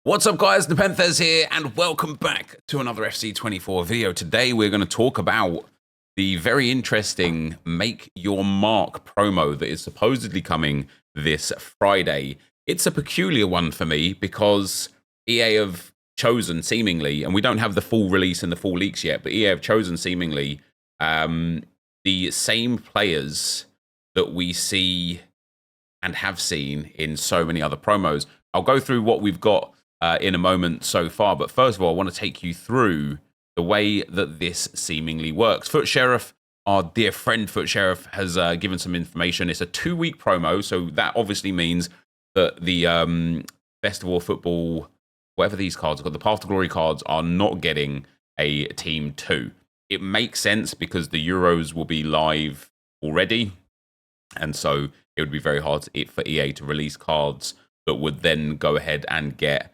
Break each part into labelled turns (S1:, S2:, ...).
S1: What's up guys, NepentheZ here and welcome back to another FC24 video. Today we're going to talk about the very interesting Make Your Mark promo that is supposedly coming this Friday. It's a peculiar one for me because EA have chosen seemingly, and we don't have the full release and the full leaks yet, but EA have chosen seemingly the same players that we see and have seen in so many other promos. I'll go through what we've got in a moment so far, but first of all, I want to take you through the way that this seemingly works. Foot Sheriff, our dear friend Foot Sheriff, has given some information. It's a 2-week promo, so that obviously means that the Festival of Football, whatever these cards are called, the Path to Glory cards, are not getting a Team 2. It makes sense because the Euros will be live already, and so it would be very hard for EA to release cards that would then go ahead and get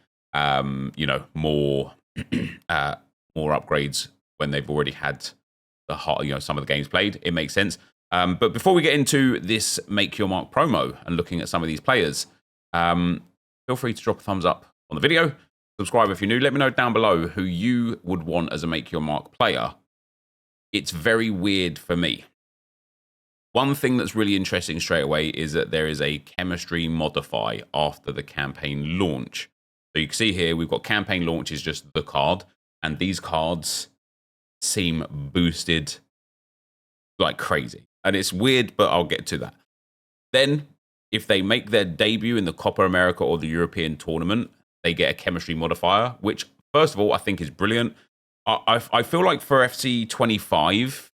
S1: more upgrades when they've already had some of the games played. It makes sense. But before we get into this Make Your Mark promo and looking at some of these players, feel free to drop a thumbs up on the video. Subscribe if you're new. Let me know down below who you would want as a Make Your Mark player. It's very weird for me. One thing that's really interesting straight away is that there is a chemistry modify after the campaign launch. So you can see here, we've got campaign launch is just the card, and these cards seem boosted like crazy. And it's weird, but I'll get to that. Then, if they make their debut in the Copa America or the European tournament, they get a chemistry modifier, which, first of all, I think is brilliant. I feel like for FC25,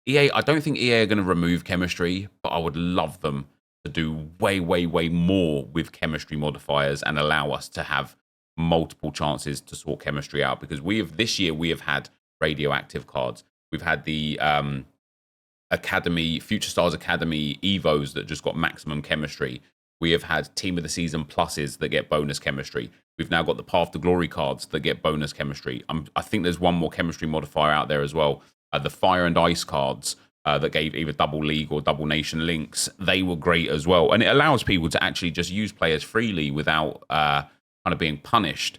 S1: EA, I don't think EA are going to remove chemistry, but I would love them to do way, way, way more with chemistry modifiers and allow us to have multiple chances to sort chemistry out. Because this year we have had radioactive cards. We've had the Academy, Future Stars Academy Evos that just got maximum chemistry. We have had Team of the Season pluses that get bonus chemistry. We've now got the Path to Glory cards that get bonus chemistry. I think there's one more chemistry modifier out there as well. The Fire and Ice cards that gave either double league or double nation links, they were great as well. And it allows people to actually just use players freely without kind of being punished.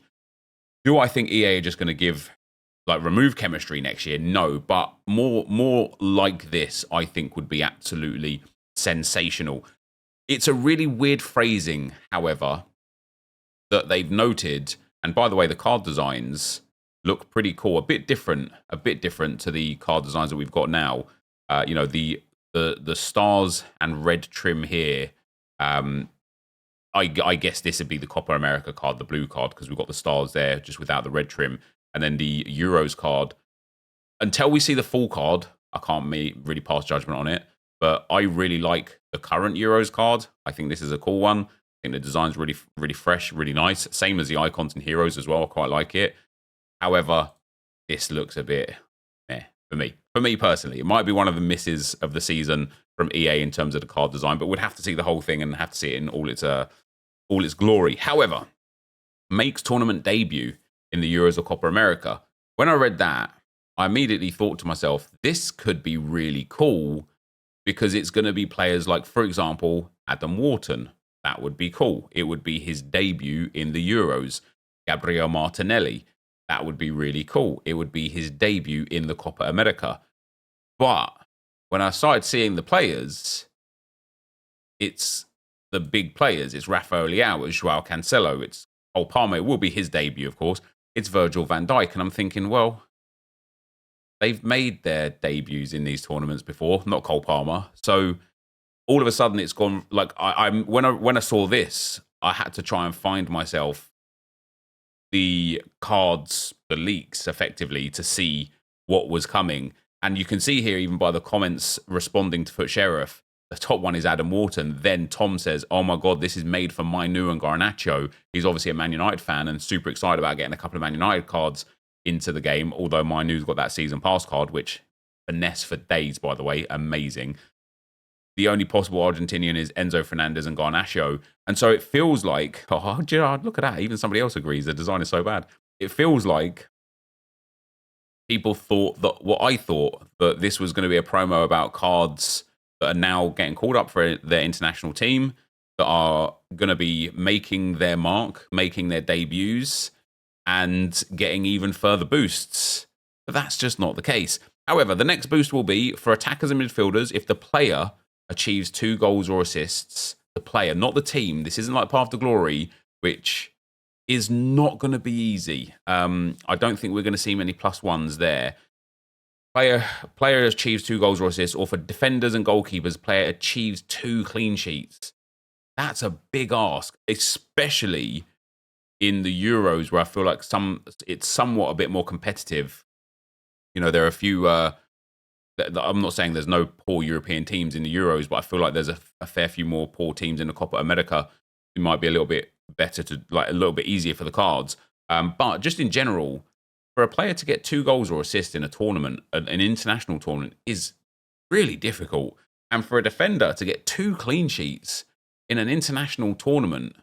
S1: Do I think EA are just going to remove chemistry next year? No, but more like this, I think, would be absolutely sensational. It's a really weird phrasing, however, that they've noted. And by the way, the card designs look pretty cool, a bit different to the card designs that we've got now. The stars and red trim here. I guess this would be the Copa America card, the blue card, because we've got the stars there just without the red trim, and then the Euros card. Until we see the full card, I can't really pass judgment on it. But I really like the current Euros card. I think this is a cool one. I think the design's really, really fresh, really nice. Same as the icons and heroes as well. I quite like it. However, this looks a bit meh for me. For me personally, it might be one of the misses of the season from EA in terms of the card design, but we'd have to see the whole thing and have to see it in all its glory. However, makes tournament debut in the Euros or Copa America. When I read that, I immediately thought to myself, this could be really cool because it's going to be players like, for example, Adam Wharton. That would be cool. It would be his debut in the Euros. Gabriel Martinelli. That would be really cool. It would be his debut in the Copa America. But when I started seeing the players, it's the big players. It's Rafael Leao, it's Joao Cancelo, it's Cole Palmer. It will be his debut, of course. It's Virgil van Dijk. And I'm thinking, well, they've made their debuts in these tournaments before, not Cole Palmer. So all of a sudden it's gone, like, when I saw this, I had to try and find myself the cards, the leaks, effectively, to see what was coming. And you can see here, even by the comments responding to Foot Sheriff, the top one is Adam Wharton. Then Tom says, oh my God, this is made for Mainu and Garnacho. He's obviously a Man United fan and super excited about getting a couple of Man United cards into the game, although Mainu's got that season pass card, which finesse for days, by the way, amazing. The only possible Argentinian is Enzo Fernandez and Garnacho. And so it feels like, oh, Gerard, look at that. Even somebody else agrees the design is so bad. It feels like people thought that what I thought, that this was going to be a promo about cards that are now getting called up for their international team, that are going to be making their mark, making their debuts, and getting even further boosts. But that's just not the case. However, the next boost will be for attackers and midfielders if the player achieves 2 goals or assists. The player, not the team. This isn't like Path to Glory, which is not going to be easy. I don't think we're going to see many +1s there. Player achieves 2 goals or assists, or for defenders and goalkeepers, player achieves 2 clean sheets. That's a big ask, especially in the Euros, where I feel like it's somewhat a bit more competitive. You know, there are a few. I'm not saying there's no poor European teams in the Euros, but I feel like there's a fair few more poor teams in the Copa America. It might be a little bit better to, like, a little bit easier for the cards. But just in general, for a player to get 2 goals or assists in a tournament, an international tournament, is really difficult. And for a defender to get 2 clean sheets in an international tournament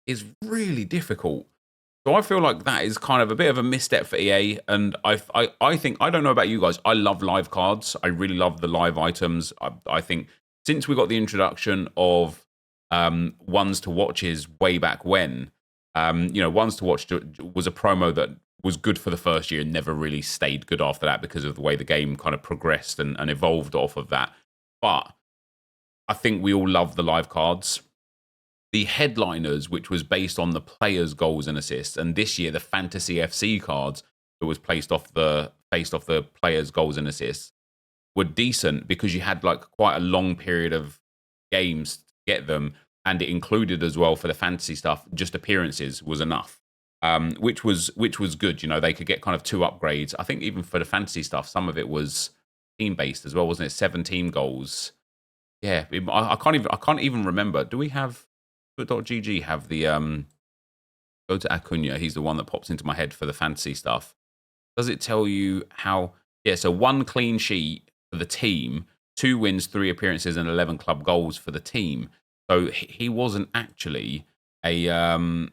S1: is really difficult. So I feel like that is kind of a bit of a misstep for EA. And I think, I don't know about you guys, I love live cards. I really love the live items. I think since we got the introduction of ones to watches way back when, ones to watch was a promo that was good for the first year and never really stayed good after that because of the way the game kind of progressed and evolved off of that. But I think we all love the live cards. The headliners, which was based on the players' goals and assists, and this year the Fantasy FC cards that was based off the players' goals and assists, were decent because you had like quite a long period of games to get them, and it included as well for the fantasy stuff, just appearances was enough, which was good. You know, they could get kind of 2 upgrades. I think even for the fantasy stuff, some of it was team based as well, wasn't it? 17 goals. Yeah, I can't even remember. Do we have .gg have the go to Acuna? He's the one that pops into my head for the fantasy stuff. Does it tell you how? Yeah, so 1 clean sheet for the team, 2 wins, 3 appearances, and 11 club goals for the team. So he wasn't actually a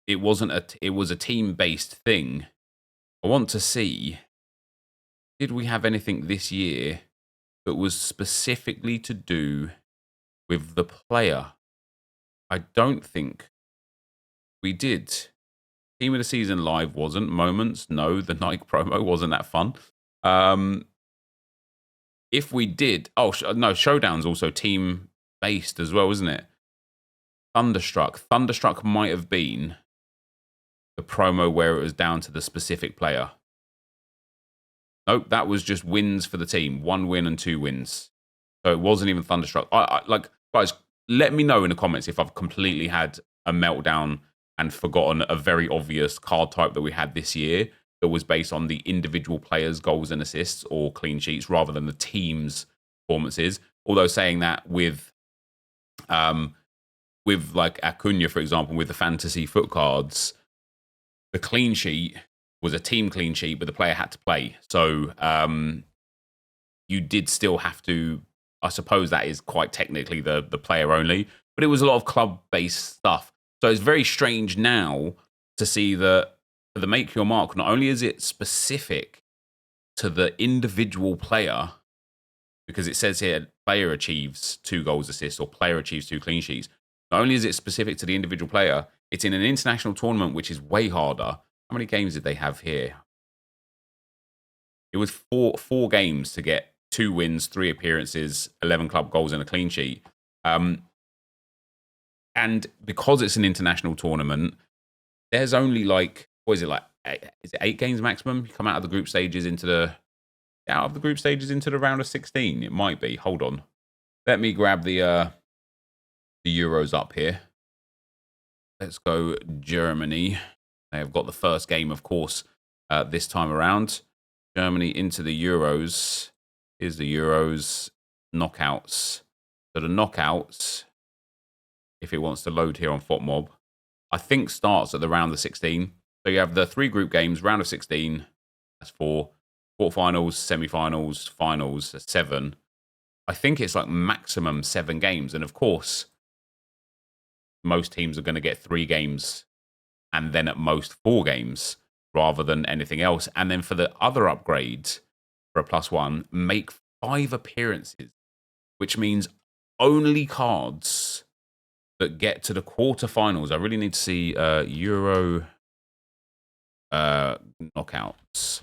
S1: it was a team based thing. I want to see, did we have anything this year that was specifically to do with the player? I don't think we did. Team of the Season live wasn't. Moments, no. The Nike promo wasn't that fun. If we did, no, Showdown's also team based as well, isn't it? Thunderstruck might have been the promo where it was down to the specific player. Nope, that was just wins for the team. 1 win and 2 wins. So it wasn't even Thunderstruck. Guys, let me know in the comments if I've completely had a meltdown and forgotten a very obvious card type that we had this year that was based on the individual players' goals and assists or clean sheets rather than the team's performances. Although saying that with like Acuna, for example, with the fantasy foot cards, the clean sheet was a team clean sheet, but the player had to play. So you did still have to, I suppose that is quite technically the player only, but it was a lot of club-based stuff. So it's very strange now to see that for the Make Your Mark, not only is it specific to the individual player, because it says here, player achieves 2 goals, assists, or player achieves 2 clean sheets. Not only is it specific to the individual player, it's in an international tournament, which is way harder. How many games did they have here? It was four games to get 2 wins, 3 appearances, 11 club goals, and a clean sheet. And because it's an international tournament, there's only like, what is it, like, is it 8 games maximum? You come out of the group stages into the round of 16. It might be. Hold on. Let me grab the Euros up here. Let's go Germany. They have got the first game, of course, this time around. Germany into the Euros. Here's the Euros knockouts. So the knockouts, if it wants to load here on FOTMob, I think starts at the round of 16. So you have the 3 group games, round of 16. That's 4. Quarterfinals, semi-finals, finals, that's 7. I think it's like maximum 7 games. And of course, most teams are going to get 3 games and then at most 4 games rather than anything else. And then for the other upgrade for a +1, make 5 appearances, which means only cards that get to the quarterfinals. I really need to see Euro knockouts.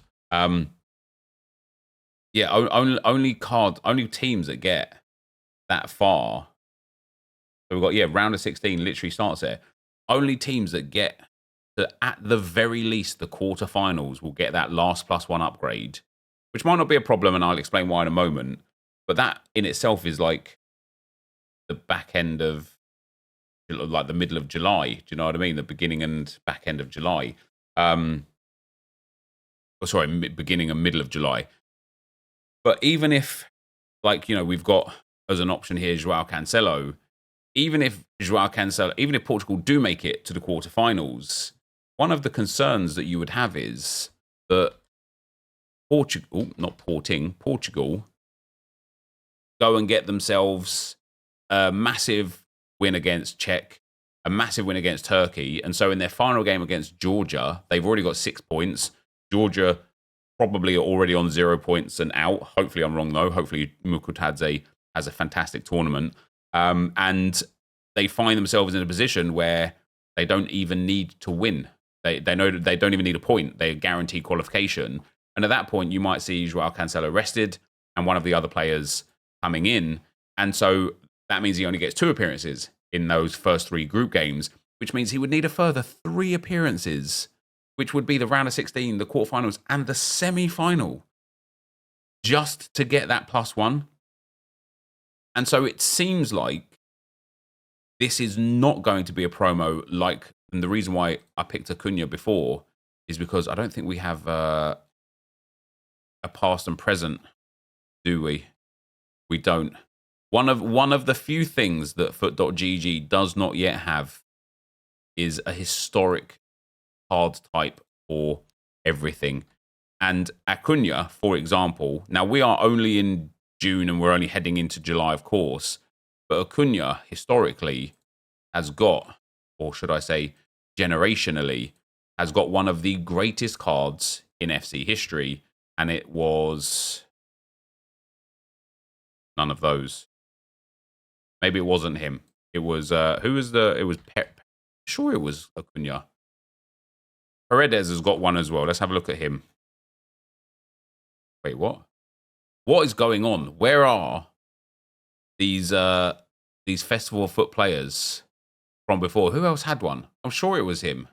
S1: Yeah, only teams that get that far. So we've got, round of 16 literally starts there. Only teams that get to, at the very least, the quarterfinals will get that last +1 upgrade, which might not be a problem, and I'll explain why in a moment. But that in itself is like the back end of, like the middle of July. Do you know what I mean? The beginning and back end of July. Beginning and middle of July. But even if, like, we've got as an option here Joao Cancelo, even if Portugal do make it to the quarterfinals, one of the concerns that you would have is that Portugal go and get themselves a massive win against Czech, a massive win against Turkey, and so in their final game against Georgia, they've already got 6 points. Georgia probably are already on 0 points and out. Hopefully I'm wrong, though. Hopefully Mukutadze has a fantastic tournament. And they find themselves in a position where they don't even need to win. They know that they don't even need a point. They guarantee qualification. And at that point, you might see Joao Cancelo rested and one of the other players coming in. And so that means he only gets 2 appearances in those first 3 group games, which means he would need a further 3 appearances, which would be the round of 16, the quarterfinals, and the semi-final, just to get that +1. And so it seems like this is not going to be a promo like, and the reason why I picked Acuna before is because I don't think we have a past and present, do we? We don't. One of the few things that Foot.gg does not yet have is a historic card type for everything. And Acuna, for example, now we are only in June and we're only heading into July, of course, but Acuna historically has got, or should I say generationally, has got one of the greatest cards in FC history, and it was none of those. Maybe it wasn't him. It was it was Pep. Sure, it was Acuna. Paredes has got one as well. Let's have a look at him. Wait, what? What is going on? Where are these Festival of Foot players from before? Who else had one? I'm sure it was him.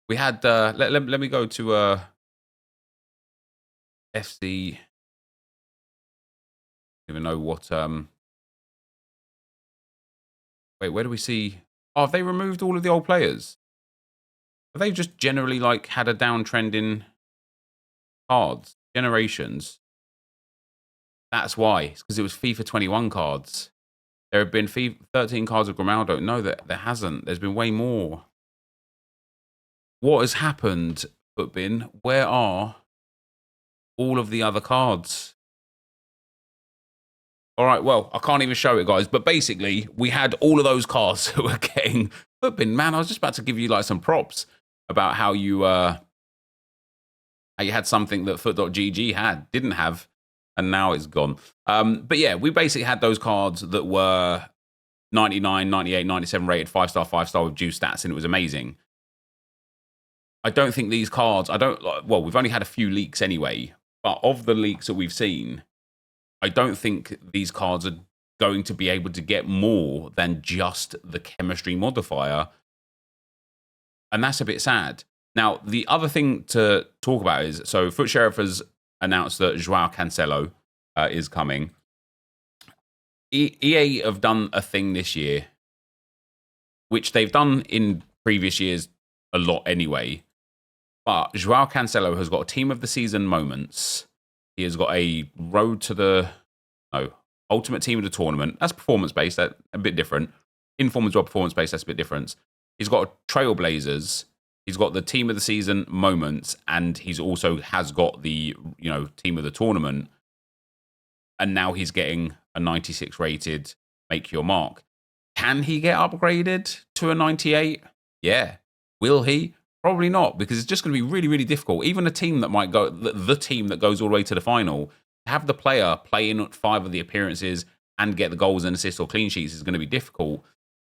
S1: We had let me go to FC. I don't even know what wait, where do we see? Oh, have they removed all of the old players? Have they just generally like had a downtrend in cards? Generations. That's why. It's because it was FIFA 21 cards. There have been 13 cards of Grimaldo. No, there hasn't. There's been way more. What has happened, Footbin? Where are all of the other cards? All right, well, I can't even show it, guys. But basically, we had all of those cards that were getting Footbin. Man, I was just about to give you like some props about how you had something that Foot.gg didn't have, and now it's gone. But yeah, we basically had those cards that were 99, 98, 97 rated, 5-star, 5-star with juice stats, and it was amazing. I don't think these cards, well, we've only had a few leaks anyway, but of the leaks that we've seen, I don't think these cards are going to be able to get more than just the chemistry modifier. And that's a bit sad. Now, the other thing to talk about is, so Foot Sheriff has announced that Joao Cancelo is coming. EA have done a thing this year, which they've done in previous years a lot anyway. But Joao Cancelo has got a team of the season moments. He has got a road to the ultimate team of the tournament. That's performance-based, that's a bit different. Inform as well, performance-based, that's a bit different. He's got Trailblazers. He's got the team of the season moments, and he's also has got the team of the tournament. And now he's getting a 96 rated make your mark. Can he get upgraded to a 98? Yeah. Will he? Probably not, because it's just going to be really, really difficult. Even a team that might go, the team that goes all the way to the final, have the player play in 5 of the appearances, and get the goals and assists or clean sheets is going to be difficult.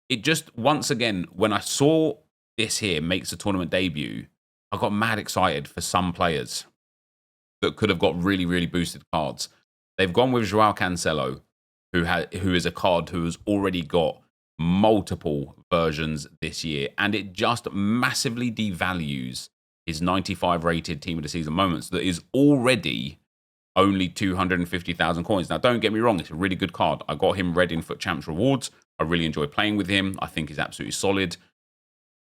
S1: It just, once again, when I saw this here makes a tournament debut, I got mad excited for some players that could have got really, really boosted cards. They've gone with Joao Cancelo, who is a card who has already got multiple versions this year, and it just massively devalues his 95 rated team of the season moments that is already only 250,000 coins. Now, don't get me wrong, it's a really good card. I got him red in Foot Champs rewards. I really enjoy playing with him. I think he's absolutely solid.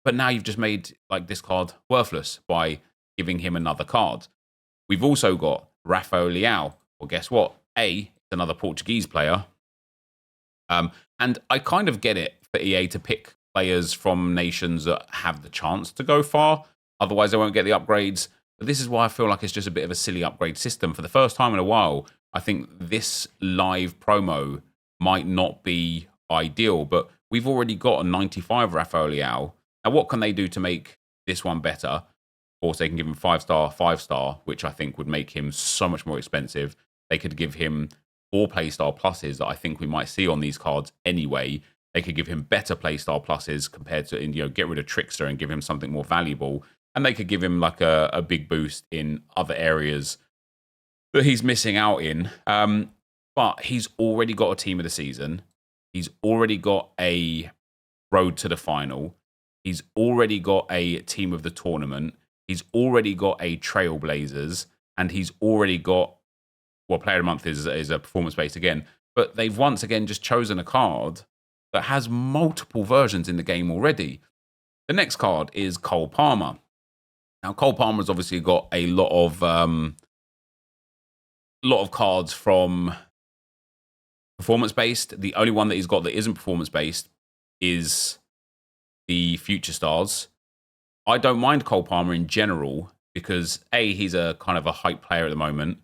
S1: But now you've just made like this card worthless by giving him another card. We've also got Rafael Leao. Well, guess what? It's another Portuguese player. And I kind of get it for EA to pick players from nations that have the chance to go far. Otherwise, they won't get the upgrades. But this is why I feel like it's just a bit of a silly upgrade system. For the first time in a while, I think this live promo might not be ideal. But we've already got a 95 Rafael Leao. Now, what can they do to make this one better? Of course, they can give him 5-star, 5-star, which I think would make him so much more expensive. They could give him 4 playstyle pluses that I think we might see on these cards anyway. They could give him better playstyle pluses compared to, get rid of Trickster and give him something more valuable. And they could give him like a big boost in other areas that he's missing out in. But he's already got a team of the season. He's already got a road to the final. He's already got a team of the tournament. He's already got a Trailblazers. And he's already got, well, Player of the Month is a performance-based again. But they've once again just chosen a card that has multiple versions in the game already. The next card is Cole Palmer. Now, Cole Palmer's obviously got a lot of cards from performance-based. The only one that he's got that isn't performance-based is the Future Stars. I don't mind Cole Palmer in general because A, he's a kind of a hype player at the moment.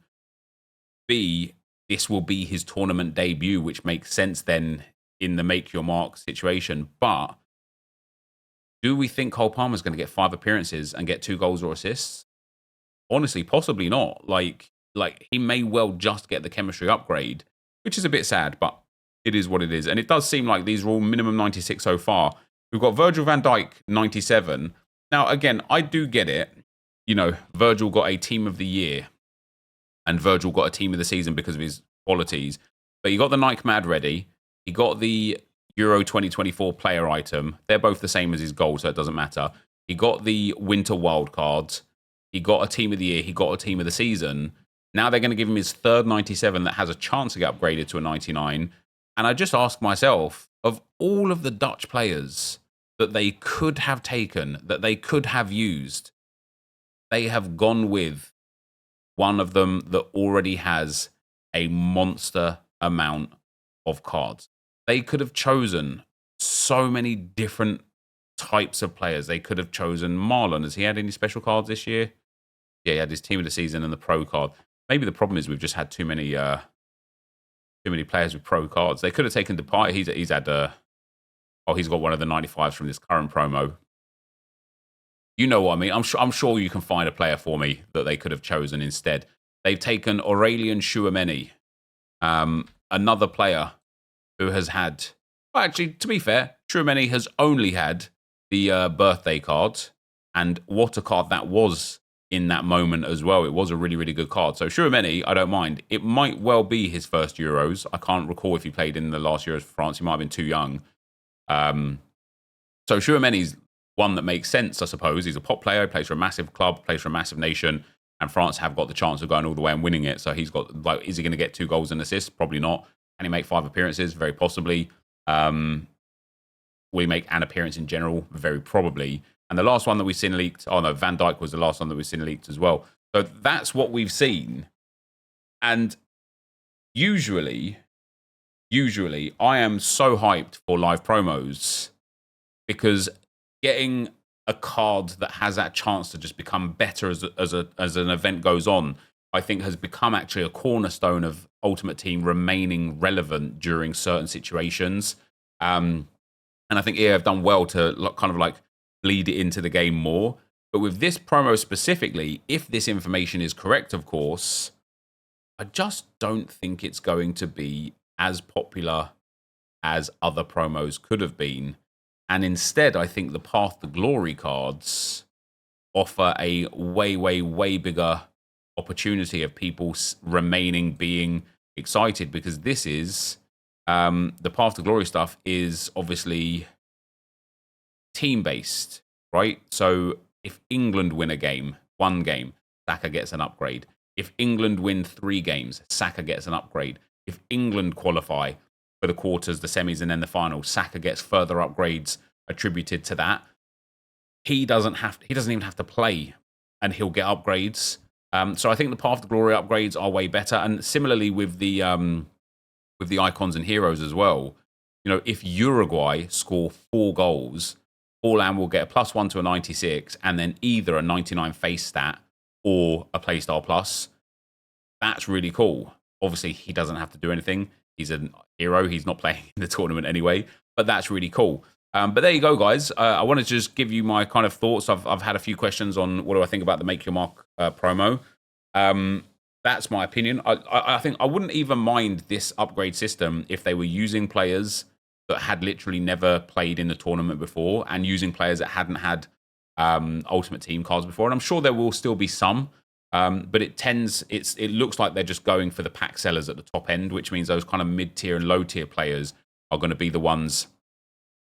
S1: B, this will be his tournament debut, which makes sense then in the make your mark situation. But do we think Cole Palmer's going to get 5 appearances and get 2 goals or assists? Honestly, possibly not. Like he may well just get the chemistry upgrade, which is a bit sad, but it is what it is. And it does seem like these are all minimum 96 so far. We've got Virgil van Dijk, 97. Now, again, I do get it. Virgil got a team of the year and Virgil got a team of the season because of his qualities. But you got the Nike Mad ready. He got the Euro 2024 player item. They're both the same as his goal, so it doesn't matter. He got the Winter Wildcards. He got a team of the year. He got a team of the season. Now they're going to give him his third 97 that has a chance to get upgraded to a 99. And I just ask myself, of all of the Dutch players that they could have taken, that they could have used, they have gone with one of them that already has a monster amount of cards. They could have chosen so many different types of players. They could have chosen Marlon. Has he had any special cards this year? Yeah, he had his team of the season and the pro card. Maybe the problem is we've just had too many players with pro cards. They could have taken Depay. He's had he's got one of the 95s from this current promo. You know what I mean? I'm sure you can find a player for me that they could have chosen instead. They've taken Aurélien Tchouameni, another player who has had... Well, actually, to be fair, Tchouameni has only had the birthday card, and what a card that was in that moment as well. It was a really, really good card. So Tchouameni, I don't mind. It might well be his first Euros. I can't recall if he played in the last Euros for France. He might have been too young. So Tchouameni's one that makes sense, I suppose. He's a pop player, plays for a massive club, plays for a massive nation, and France have got the chance of going all the way and winning it. So he's got, is he going to get 2 goals and assists? Probably not. Can he make 5 appearances? Very possibly. Will he make an appearance in general? Very probably. And the last one that we've seen leaked, Van Dijk was the last one that we've seen leaked as well. So that's what we've seen. And usually I am so hyped for live promos because getting a card that has that chance to just become better as an event goes on, I think has become actually a cornerstone of Ultimate Team remaining relevant during certain situations. And I think EA have done well to kind of like bleed it into the game more. But with this promo specifically, if this information is correct, of course, I just don't think it's going to be as popular as other promos could have been. And instead, I think the Path to Glory cards offer a way, way, way bigger opportunity of people remaining being excited, because this is the Path to Glory stuff is obviously team-based, right? So if England win a game, one game, Saka gets an upgrade. If England win 3 games, Saka gets an upgrade. If England qualify for the quarters, the semis, and then the final, Saka gets further upgrades attributed to that. He doesn't even have to play, and he'll get upgrades. So I think the Path to Glory upgrades are way better. And similarly with the icons and heroes as well. You know, if Uruguay score 4 goals, Forlan will get a +1 to a 96, and then either a 99 face stat or a playstyle plus. That's really cool. Obviously, he doesn't have to do anything. He's a hero. He's not playing in the tournament anyway, but that's really cool. But there you go, guys. I wanted to just give you my kind of thoughts. I've had a few questions on what do I think about the Make Your Mark promo. That's my opinion. I think I wouldn't even mind this upgrade system if they were using players that had literally never played in the tournament before, and using players that hadn't had Ultimate Team cards before. And I'm sure there will still be some, but it looks like they're just going for the pack sellers at the top end, which means those kind of mid-tier and low-tier players are going to be the ones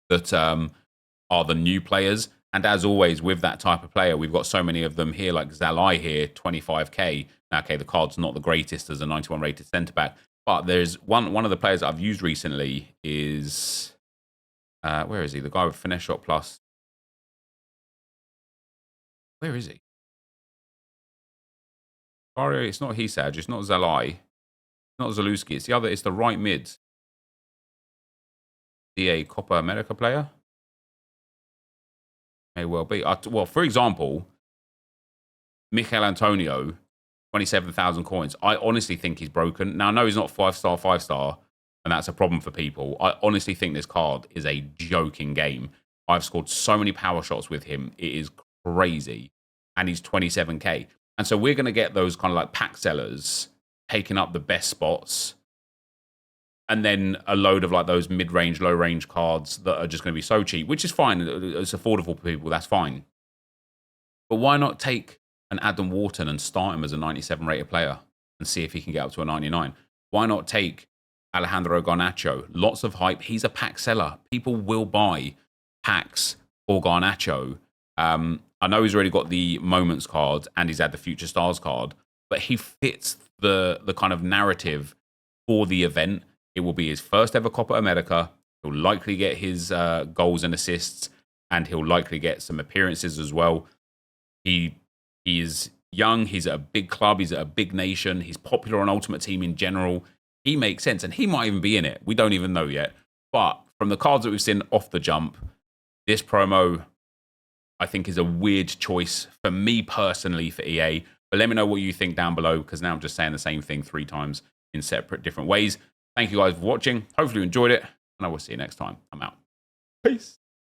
S1: that are the new players. And as always, with that type of player, we've got so many of them here, like Zalai here, 25k. Now, okay, the card's not the greatest as a 91 rated centre-back, but there's one of the players that I've used recently is... where is he? The guy with Finesse Shot Plus. Where is he? Sorry, it's not Hisaj, it's not Zalai, it's not Zalewski, it's the other, it's the right mid. A Copa America player? May well be. Well, for example, Michael Antonio, 27,000 coins. I honestly think he's broken. Now, I know he's not 5-star, 5-star, and that's a problem for people. I honestly think this card is a joking game. I've scored so many power shots with him. It is crazy. And he's 27k. And so we're going to get those kind of like pack sellers taking up the best spots. And then a load of like those mid-range, low-range cards that are just going to be so cheap, which is fine. It's affordable for people. That's fine. But why not take an Adam Wharton and start him as a 97 rated player and see if he can get up to a 99? Why not take Alejandro Garnacho? Lots of hype. He's a pack seller. People will buy packs for Garnacho. I know he's already got the Moments card and he's had the Future Stars card, but he fits the kind of narrative for the event. It will be his first ever Copa America. He'll likely get his goals and assists, and he'll likely get some appearances as well. He is young. He's at a big club. He's at a big nation. He's popular on Ultimate Team in general. He makes sense, and he might even be in it. We don't even know yet. But from the cards that we've seen off the jump, this promo, I think, is a weird choice for me personally for EA. But let me know what you think down below, because now I'm just saying the same thing 3 times in separate different ways. Thank you guys for watching. Hopefully you enjoyed it, and I will see you next time. I'm out. Peace.